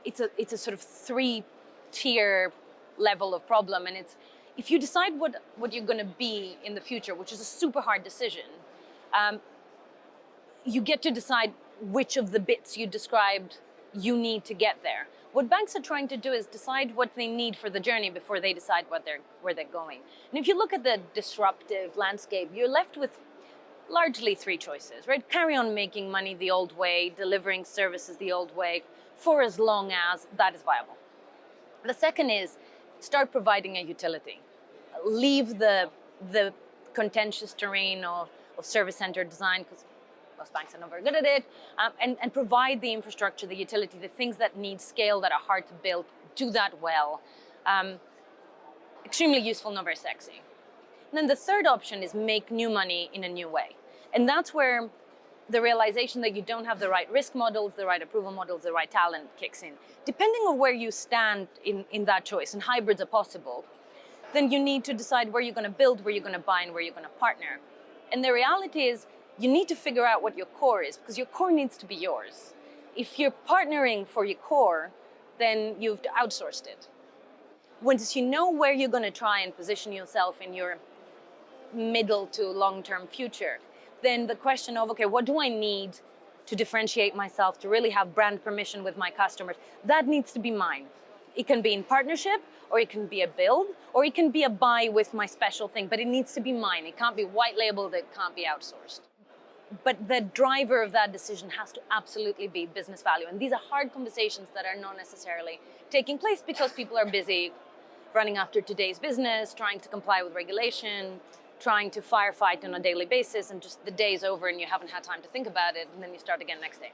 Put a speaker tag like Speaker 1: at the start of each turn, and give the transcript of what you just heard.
Speaker 1: it's a sort of three-tier level of problem, and it's if you decide what you're going to be in the future, which is a super hard decision, you get to decide which of the bits you described you need to get there. What banks are trying to do is decide what they need for the journey before they decide where they're going. And if you look at the disruptive landscape, you're left with largely three choices, right? Carry on making money the old way, delivering services the old way, for as long as that is viable. The second is start providing a utility. Leave the contentious terrain of service-centered design, because most banks are not very good at it, and provide the infrastructure, the utility, the things that need scale, that are hard to build. Do that well. Extremely useful, not very sexy. And then the third option is make new money in a new way. And that's where the realization that you don't have the right risk models, the right approval models, the right talent kicks in. Depending on where you stand in that choice, and hybrids are possible, then you need to decide where you're going to build, where you're going to buy, and where you're going to partner. And the reality is you need to figure out what your core is, because your core needs to be yours. If you're partnering for your core, then you've outsourced it. Once you know where you're going to try and position yourself in your middle to long-term future, then the question of, okay, what do I need to differentiate myself, to really have brand permission with my customers, that needs to be mine. It can be in partnership, or it can be a build, or it can be a buy with my special thing, but it needs to be mine. It can't be white labeled, it can't be outsourced. But the driver of that decision has to absolutely be business value. And these are hard conversations that are not necessarily taking place because people are busy running after today's business, trying to comply with regulation, trying to firefight on a daily basis, and just the day's over and you haven't had time to think about it, and then you start again next day.